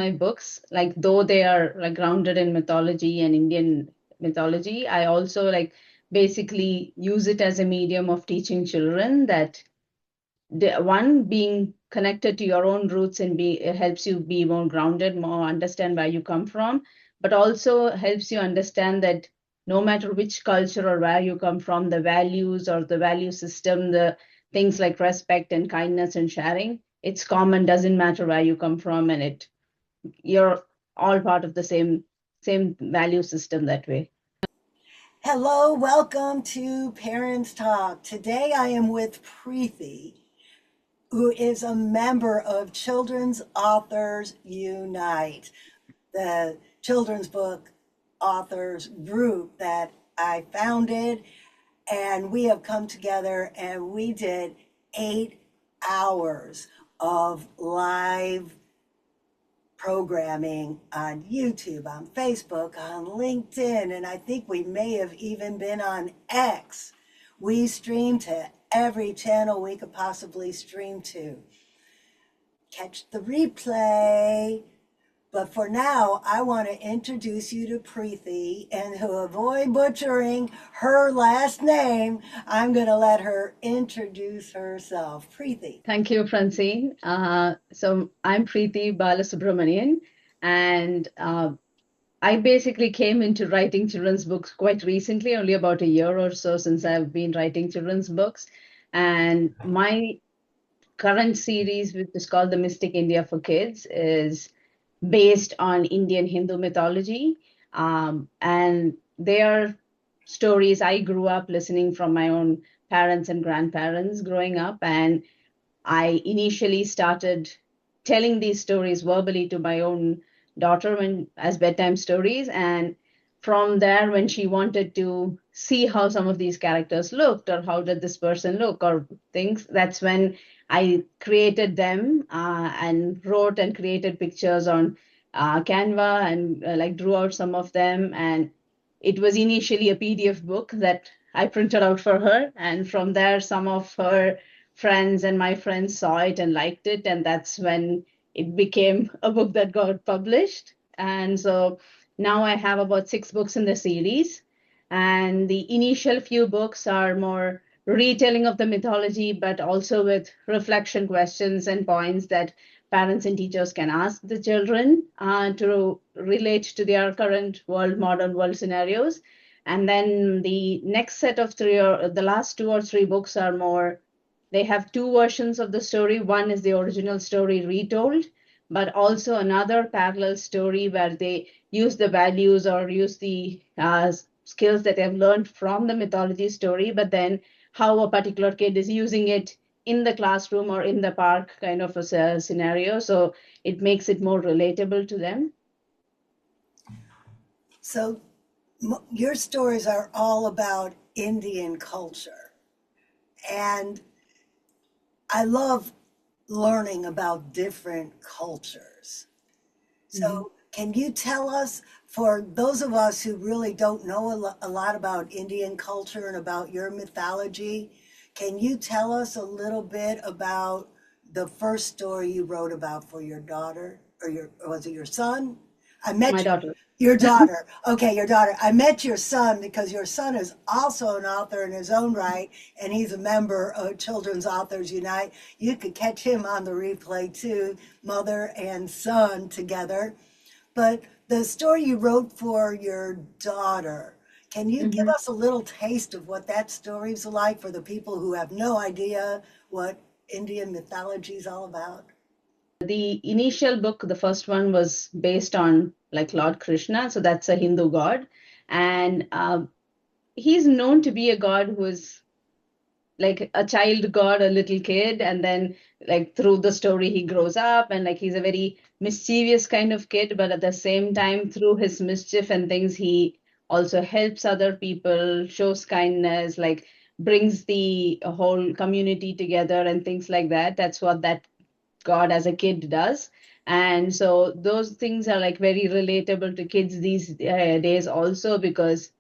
My books, like though they are like grounded in mythology and Indian mythology, I also like basically use it as a medium of teaching children that the one being connected to your own roots and be it helps you be more grounded, more understand where you come from, but also helps you understand that no matter which culture or where you come from, the values or the value system, the things like respect and kindness and sharing, it's common, doesn't matter where you come from, and you're all part of the same value system that way. Hello, welcome to Parents Talk. Today I am with Preethi, who is a member of Children's Authors Unite, the children's book authors group that I founded. And we have come together and we did 8 hours of live programming on YouTube, on Facebook, on LinkedIn, and I think we may have even been on X. We streamed to every channel we could possibly stream to. Catch the replay. But for now, I want to introduce you to Preethi, and to avoid butchering her last name, I'm going to let her introduce herself. Preethi. Thank you, Francine. So I'm Preethi Balasubramanian, and I basically came into writing children's books quite recently, only about a year or so since I've been writing children's books. And my current series, which is called The Mystic India for Kids, is based on Indian Hindu mythology. And they are stories I grew up listening from my own parents and grandparents growing up. And I initially started telling these stories verbally to my own daughter when as bedtime stories. And from there, when she wanted to see how some of these characters looked or how did this person look or things, that's when I created them and wrote and created pictures on Canva and like drew out some of them. And it was initially a PDF book that I printed out for her. And from there, some of her friends and my friends saw it and liked it. And that's when it became a book that got published. And so now I have about 6 books in the series. And the initial few books are more retelling of the mythology, but also with reflection questions and points that parents and teachers can ask the children to relate to their current world, modern world scenarios. And then the next set of three, or the last 2 or 3 books, are more, they have 2 versions of the story. One is the original story retold, but also another parallel story where they use the values or use the skills that they've learned from the mythology story, but then how a particular kid is using it in the classroom or in the park kind of a scenario. So it makes it more relatable to them. So your stories are all about Indian culture. And I love learning about different cultures. So, can you tell us, for those of us who really don't know a lot about Indian culture and about your mythology, can you tell us a little bit about the first story you wrote about for your daughter, or was it your son? I My met daughter. your daughter. Okay, your daughter. I met your son because your son is also an author in his own right, and he's a member of Children's Authors Unite. You could catch him on the replay too, mother and son together. But the story you wrote for your daughter, can you give Mhm. us a little taste of what that story's like for the people who have no idea what Indian mythology is all about? The initial book, the first one, was based on like Lord Krishna. So that's a Hindu god. And he's known to be a god who is like a child god, a little kid, and then like through the story he grows up and like he's a very mischievous kind of kid, but at the same time through his mischief and things he also helps other people, shows kindness, like brings the whole community together and things like that. That's what that god as a kid does. And so those things are like very relatable to kids these days also, because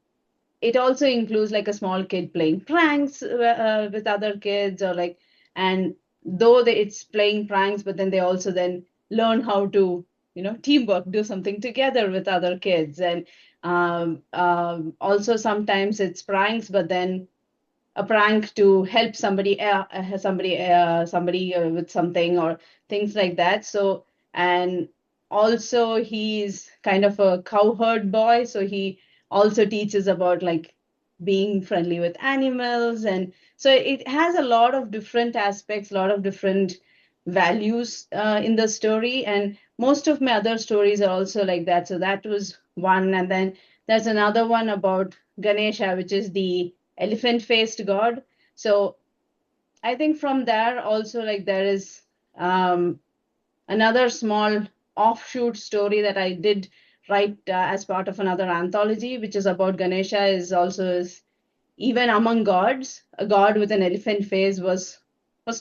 it also includes like a small kid playing pranks with other kids, or like, and though it's playing pranks, but then they also then learn how to teamwork, do something together with other kids. And also sometimes it's pranks, but then a prank to help somebody with something or things like that. So, and also he's kind of a cowherd boy, so he also teaches about like being friendly with animals. And so it has a lot of different aspects, a lot of different values in the story. And most of my other stories are also like that. So that was one. And then there's another one about Ganesha, which is the elephant-faced god. So I think from there also, like, there is another small offshoot story that I did write as part of another anthology, which is about Ganesha. Is also is even among gods, a god with an elephant face was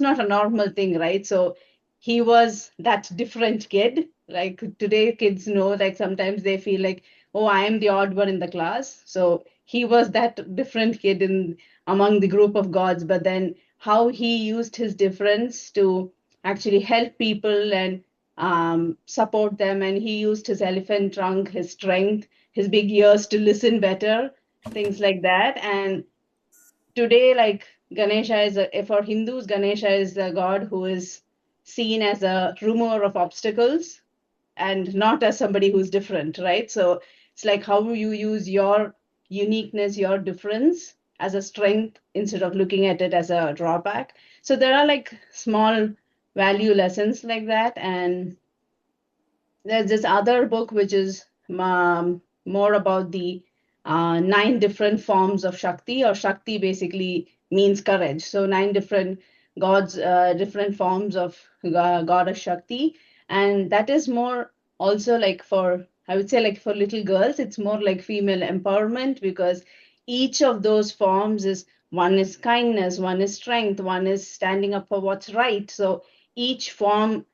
not a normal thing, right? So he was that different kid. Like today, kids know, like sometimes they feel like, oh, I am the odd one in the class. So he was that different kid in among the group of gods. But then how he used his difference to actually help people and support them, and he used his elephant trunk, his strength, his big ears to listen better, things like that. And today, like Ganesha for Hindus, Ganesha is a god who is seen as a remover of obstacles and not as somebody who's different, right? So it's like how you use your uniqueness, your difference as a strength instead of looking at it as a drawback. So there are like small value lessons like that. And there's this other book which is more about the nine different forms of Shakti, or Shakti basically means courage. So nine different gods, different forms of goddess Shakti, and that is more also like for, I would say, like for little girls, it's more like female empowerment, because each of those forms is, one is kindness, one is strength, one is standing up for what's right. So each form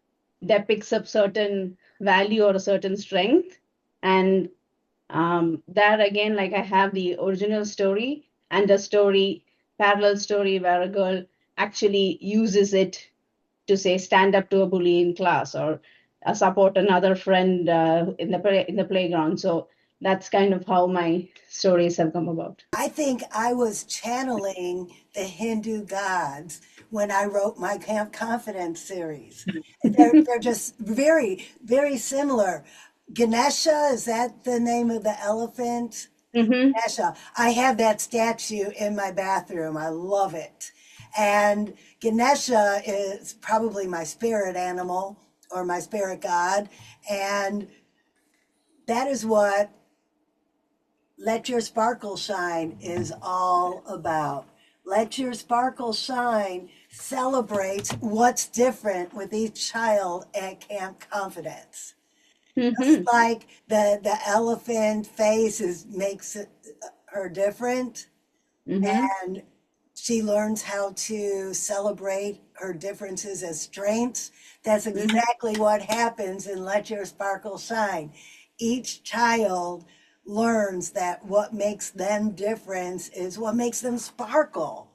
depicts a certain value or a certain strength. And that again, like I have the original story and a story, parallel story, where a girl actually uses it to say stand up to a bully in class, or support another friend in the playground. So that's kind of how my stories have come about. I think I was channeling the Hindu gods when I wrote my Camp Confidence series. They're just very, very similar. Ganesha, is that the name of the elephant? Mm-hmm. Ganesha. I have that statue in my bathroom. I love it. And Ganesha is probably my spirit animal or my spirit god. And that is what Let Your Sparkle Shine is all about. Let Your Sparkle Shine celebrates what's different with each child at Camp Confidence. Just Mm-hmm. like the elephant face makes her different, Mm-hmm. and she learns how to celebrate her differences as strengths. That's Mm-hmm. exactly what happens in Let Your Sparkle Shine. Each child learns that what makes them different is what makes them sparkle.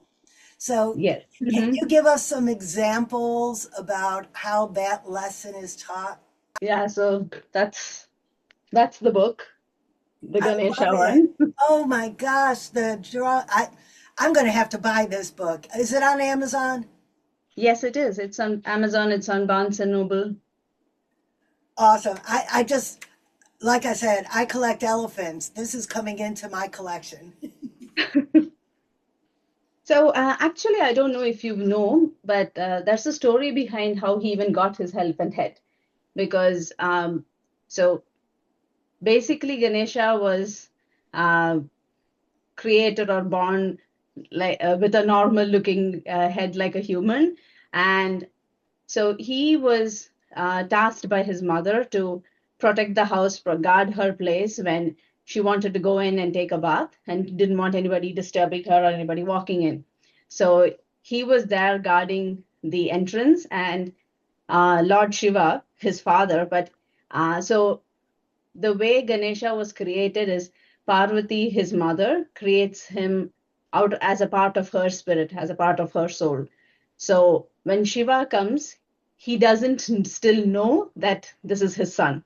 So, Yes. can Mm-hmm. you give us some examples about how that lesson is taught? Yeah, so that's the book, the I love Ganesha it. one. Oh my gosh, the draw. I'm going to have to buy this book. Is it on Amazon? Yes, it is. It's on Amazon, it's on Barnes and Noble. Awesome. I just, like I said, I collect elephants. This is coming into my collection. So actually, I don't know if you know, but there's a story behind how he even got his elephant head. Because so basically, Ganesha was uh, created or born like with a normal looking head like a human. And so he was tasked by his mother to protect the house, guard her place when she wanted to go in and take a bath and didn't want anybody disturbing her or anybody walking in. So he was there guarding the entrance, and Lord Shiva, his father. But so the way Ganesha was created is Parvati, his mother, creates him out as a part of her spirit, as a part of her soul. So when Shiva comes, he doesn't still know that this is his son.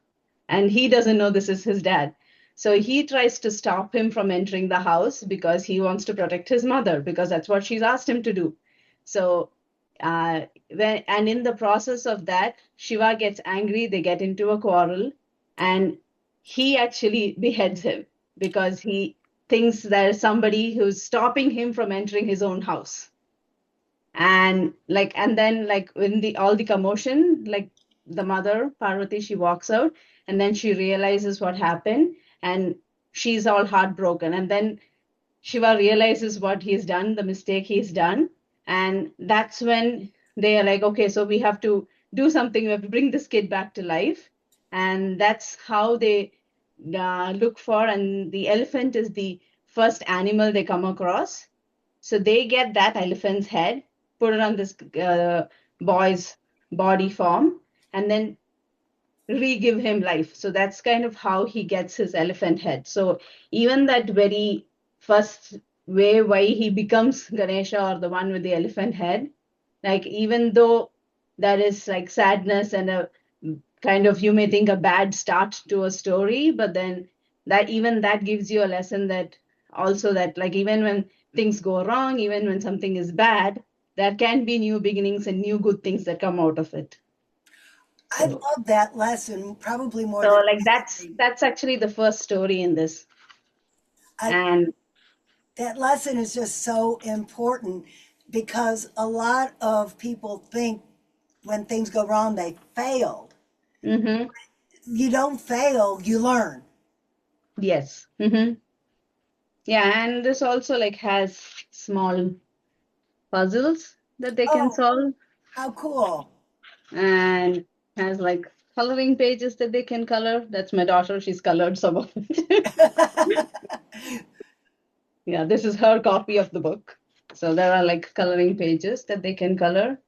and he doesn't know this is his dad. So he tries to stop him from entering the house because he wants to protect his mother because that's what she's asked him to do. So and in the process of that, Shiva gets angry, they get into a quarrel, and he actually beheads him because he thinks there's somebody who's stopping him from entering his own house. And then like in the all the commotion, like the mother Parvati, she walks out, and then she realizes what happened, and she's all heartbroken. And then Shiva realizes what he's done, the mistake he's done, and that's when they are like, okay, so we have to do something, we have to bring this kid back to life. And that's how they look for, and the elephant is the first animal they come across. So they get that elephant's head, put it on this boy's body form, and then re-give him life. So that's kind of how he gets his elephant head. So even that very first way why he becomes Ganesha, or the one with the elephant head, like even though that is like sadness and a kind of, you may think, a bad start to a story, but then that even that gives you a lesson that also that like even when things go wrong, even when something is bad, there can be new beginnings and new good things that come out of it. I So love that lesson probably more so than like anything. that's actually the first story in this. I, And that lesson is just so important because a lot of people think when things go wrong, they failed. hmm You don't fail, you learn. yes. Yeah, and this also like has small puzzles that they can Oh, solve, how cool. and has like coloring pages that they can color. That's my daughter, she's colored some of it. Yeah, this is her copy of the book. So there are like coloring pages that they can color.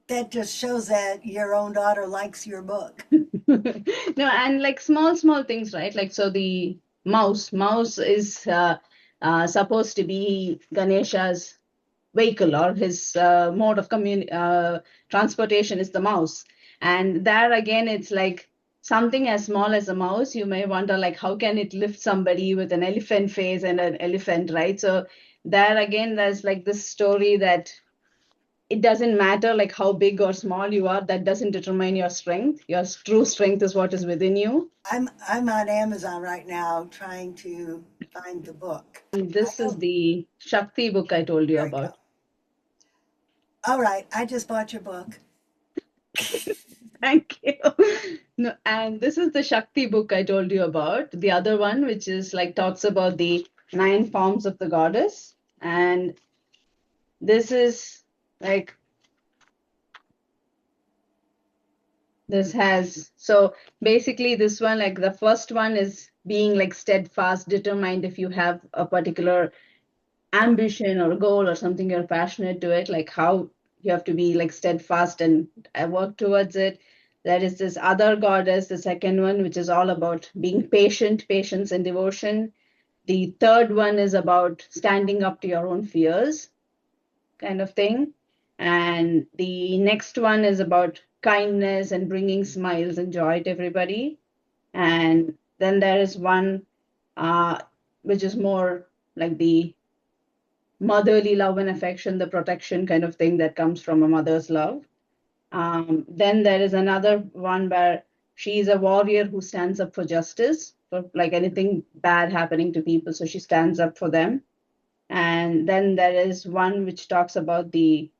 That just shows that your own daughter likes your book. No, and like small things, right? Like so the mouse is supposed to be Ganesha's vehicle, or his mode of transportation is the mouse. And there again, it's like something as small as a mouse. You may wonder, like, how can it lift somebody with an elephant face and an elephant, right? So there again, there's like this story that it doesn't matter like how big or small you are, that doesn't determine your strength. Your true strength is what is within you. I'm on Amazon right now trying to find the book. And I this is don't, the Shakti book I told you there we go. about. All right, I just bought your book. Thank you. No, and this is the Shakti book I told you about. The other one, which is like talks about the 9 forms of the goddess. And this is like, this has, so basically, this one, like the first one is being like steadfast, determined. If you have a particular ambition or goal or something you're passionate to it, like how you have to be like steadfast and work towards it. There is this other goddess, the second one, which is all about being patient, patience and devotion. The third one is about standing up to your own fears, kind of thing. And the next one is about kindness and bringing smiles and joy to everybody. And then there is one which is more like the motherly love and affection, the protection kind of thing that comes from a mother's love. Then there is another one where she is a warrior who stands up for justice, for like anything bad happening to people. So she stands up for them. And then there is one which talks about the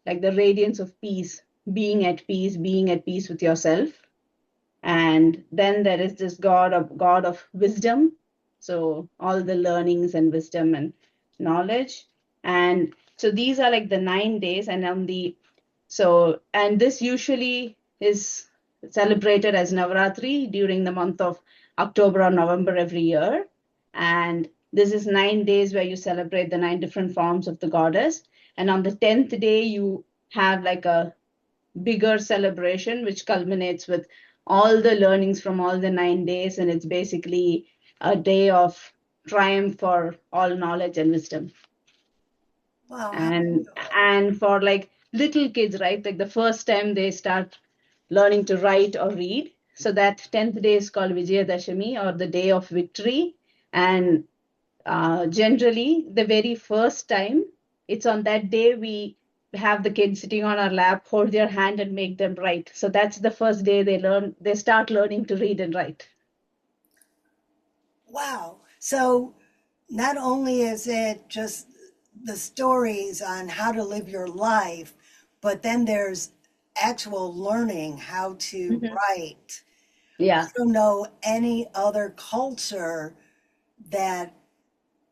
like the radiance of peace, being at peace with yourself. And then there is this God of wisdom. So all the learnings and wisdom and knowledge. And so these are like the 9 days. And on the and this usually is celebrated as Navratri during the month of October or November every year. And this is 9 days where you celebrate the 9 different forms of the goddess. And on the 10th day, you have like a bigger celebration, which culminates with all the learnings from all the 9 days. And it's basically a day of triumph for all knowledge and wisdom. Wow, how And cool. and for like little kids, right? Like the first time they start learning to write or read, So that 10th day is called Vijayadashami, or the day of victory. And generally, the very first time, it's on that day we have the kids sitting on our lap, hold their hand and make them write. So that's the first day they start learning to read and write. Wow. So not only is it just the stories on how to live your life, but then there's actual learning how to Mhm. write. I Yeah. don't know any other culture that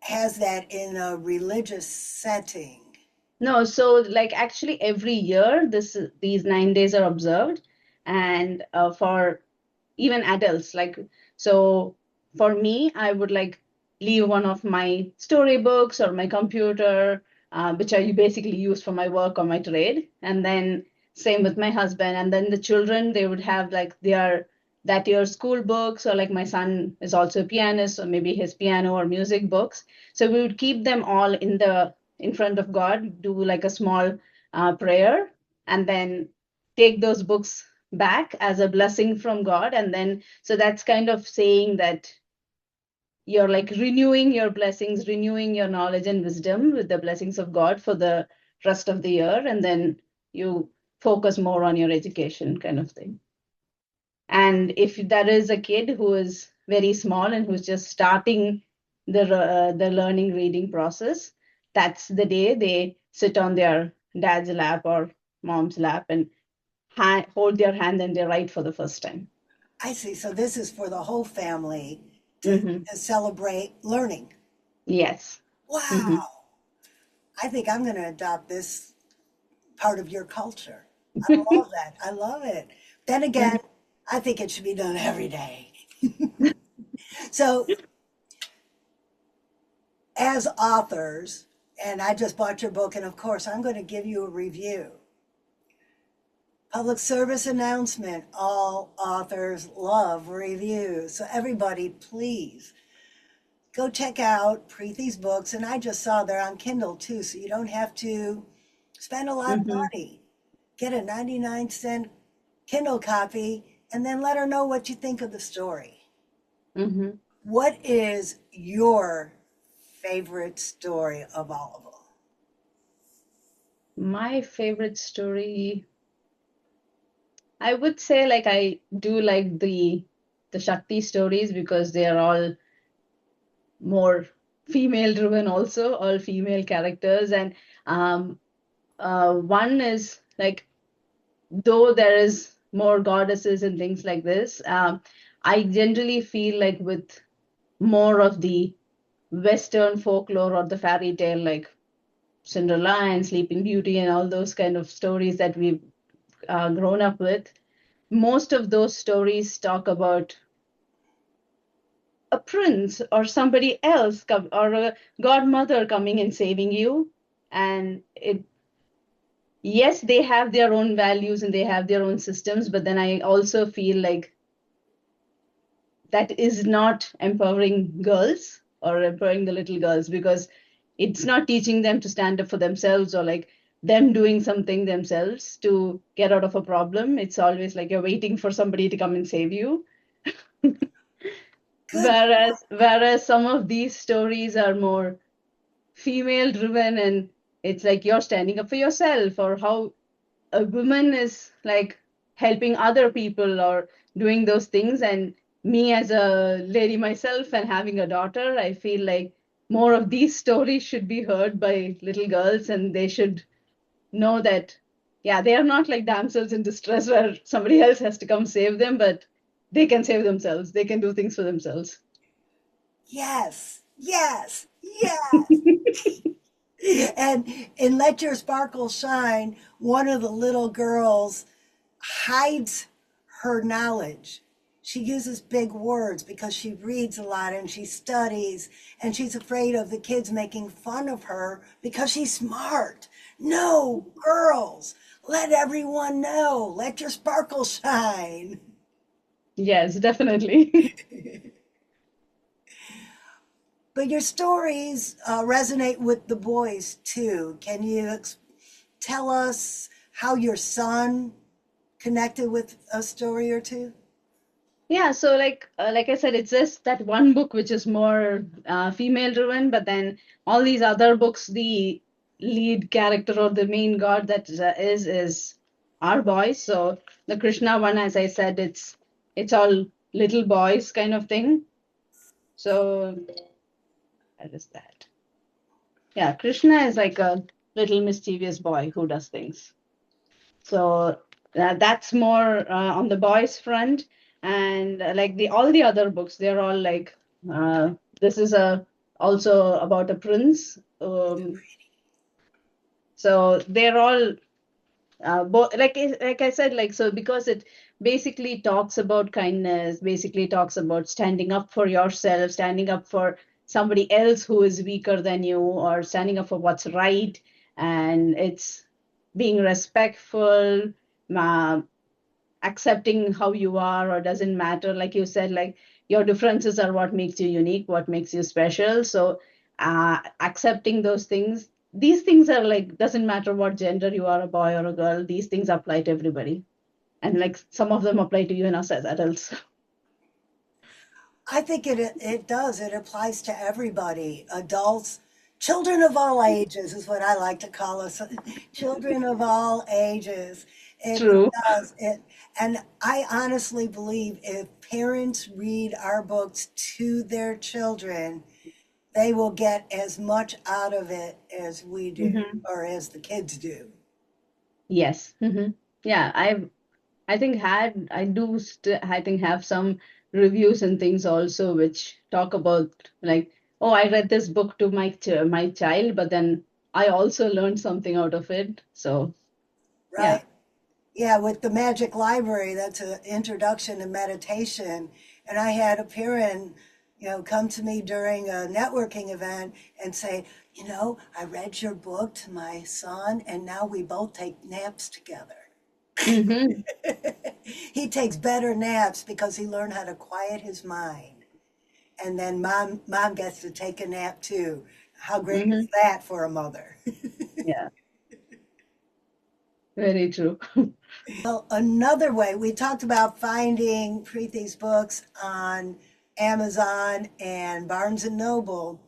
has that in a religious setting. No, so like actually every year these 9 days are observed, and for even adults, like, so for me, I would like leave one of my storybooks or my computer, which I basically use for my work or my trade, and then same with my husband, and then the children, they would have like their that year's school books, or like my son is also a pianist, so maybe his piano or music books. So we would keep them all in front of God, do like a small prayer, and then take those books back as a blessing from God. And then, so that's kind of saying that you're like renewing your blessings, renewing your knowledge and wisdom with the blessings of God for the rest of the year. And then you focus more on your education, kind of thing. And if there is a kid who is very small and who's just starting the learning reading process, that's the day they sit on their dad's lap or mom's lap and hold their hand and they write for the first time. I see. So this is for the whole family to, Hmm. to celebrate learning. Yes. Hmm. Wow. I think I'm going to adopt this part of your culture. I love that. I love it. Then again, I think it should be done every day. So, as authors, and I just bought your book, and of course, I'm going to give you a review. Public service announcement, all authors love reviews. So, everybody, please go check out Preethi's books. And I just saw they're on Kindle too, so you don't have to spend a lot of Hmm. money. Get a 99-cent Kindle copy and then let her know what you think of the story. Hmm. What is your favorite story of all of them? My favorite story, I would say, like, I do like the Shakti stories because they are all more female driven, also all female characters. And um one is like, though there is more goddesses and things like this, I generally feel like with more of the Western folklore or the fairy tale, like Cinderella and Sleeping Beauty and all those kind of stories that we've grown up with, most of those stories talk about a prince or somebody else or a godmother coming and saving you. And it, yes, they have their own values and they have their own systems, but then I also feel like that is not empowering girls or empowering the little girls, because it's not teaching them to stand up for themselves or like them doing something themselves to get out of a problem. It's always like you're waiting for somebody to come and save you. Good. Whereas some of these stories are more female driven, and it's like you're standing up for yourself, or how a woman is like helping other people or doing those things. And me as a lady myself and having a daughter, I feel like more of these stories should be heard by little girls, and they should know that, yeah, they are not like damsels in distress where somebody else has to come save them, but they can save themselves, they can do things for themselves. Yes, yes, yes. And in Let Your Sparkle Shine, one of the little girls hides her knowledge. She uses big words because she reads a lot and she studies, and she's afraid of the kids making fun of her because she's smart. No, girls, let everyone know. Let your sparkle shine. Yes, definitely. But your stories resonate with the boys too. Can you tell us how your son connected with a story or two? Yeah, so like I said, it's just that one book which is more female driven, but then all these other books, the lead character or the main god that is our boys. So the Krishna one, as I said, it's all little boys kind of thing. So that is that. Yeah, Krishna is like a little mischievous boy who does things. So that's more on the boys front, and like the all the other books, they're all like this is a also about a prince. So they're all like I said, like so because it basically talks about kindness, basically talks about standing up for yourself, standing up for somebody else who is weaker than you, or standing up for what's right, and it's being respectful, uh, accepting how you are, or doesn't matter, like you said, like your differences are what makes you unique, what makes you special. So accepting those things, these things are like doesn't matter what gender you are, a boy or a girl, these things apply to everybody, and like some of them apply to you and us as adults. I think it does. It applies to everybody, adults, children of all ages is what I like to call us. Children of all ages. It True. does. And I honestly believe if parents read our books to their children, they will get as much out of it as we do Hmm. or as the kids do. Yes. Yeah, I think I think have some reviews and things also which talk about like, oh, I read this book to my child, but then I also learned something out of it. So yeah. Right? Yeah, with the Magic Library, that's an introduction to meditation. And I had a parent, come to me during a networking event and say, I read your book to my son, and now we both take naps together. Hmm. He takes better naps because he learned how to quiet his mind. And then mom gets to take a nap too. How great is Hmm. that for a mother? Yeah, very true. Well, another way, we talked about finding Preethi's books on Amazon and Barnes and Noble.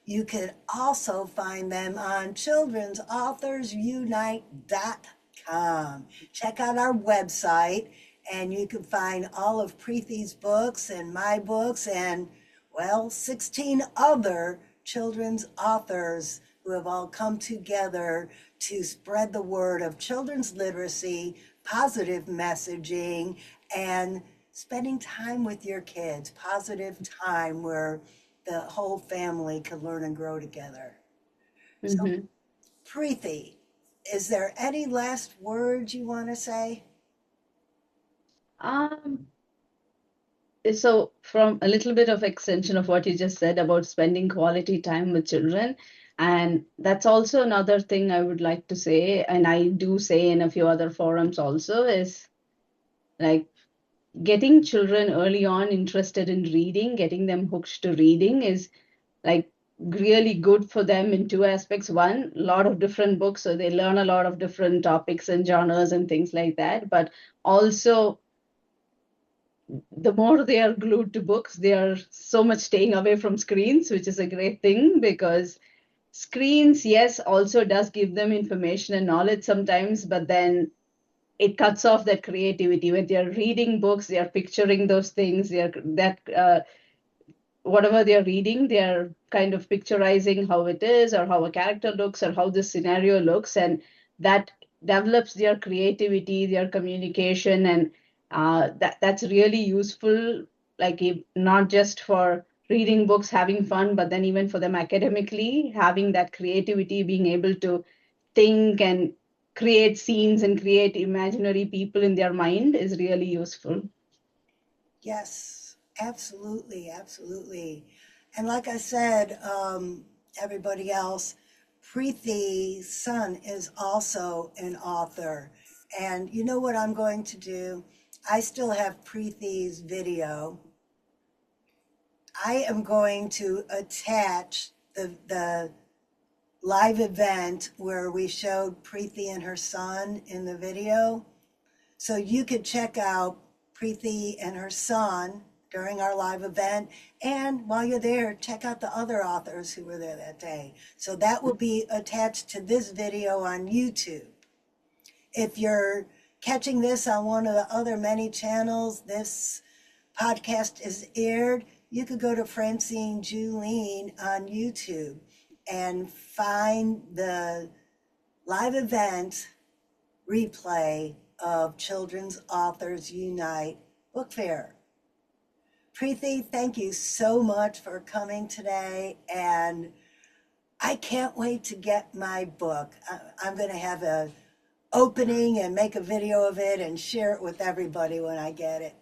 You could also find them on children'sauthorsunite.com. Check out our website, and you can find all of Preethi's books and my books and, well, 16 other children's authors who have all come together to spread the word of children's literacy, positive messaging, and spending time with your kids, positive time where the whole family can learn and grow together. So, Hmm. Preethi, is there any last words you want to say? Um, so from a little bit of extension of what you just said about spending quality time with children, and that's also another thing I would like to say, and I do say in a few other forums also, is like getting children early on interested in reading, getting them hooked to reading is like really good for them in two aspects. One, a lot of different books, so they learn a lot of different topics and genres and things like that. But also, the more they are glued to books, they are so much staying away from screens, which is a great thing because screens, yes, also does give them information and knowledge sometimes, but then it cuts off that creativity. When they are reading books, they are picturing those things. They are that whatever they are reading, they are kind of picturizing how it is, or how a character looks, or how this scenario looks, and that develops their creativity, their communication, and that's really useful. Like not just for reading books, having fun, but then even for them academically, having that creativity, being able to think and create scenes and create imaginary people in their mind is really useful. Yes, absolutely, absolutely. And like I said, everybody else, Preethi's son is also an author. And you know what I'm going to do? I still have Preethi's video. I am going to attach the live event where we showed Preethi and her son in the video. So you could check out Preethi and her son during our live event. And while you're there, check out the other authors who were there that day. So that will be attached to this video on YouTube. If you're catching this on one of the other many channels, this podcast is aired, you could go to Francine Julene on YouTube and find the live event replay of Children's Authors Unite Book Fair. Preethi, thank you so much for coming today, and I can't wait to get my book. I'm going to have a opening and make a video of it and share it with everybody when I get it.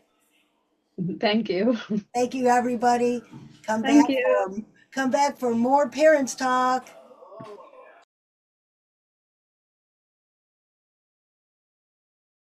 Thank you. Thank you, everybody. Come Thank back you. come back for more Parents Talk.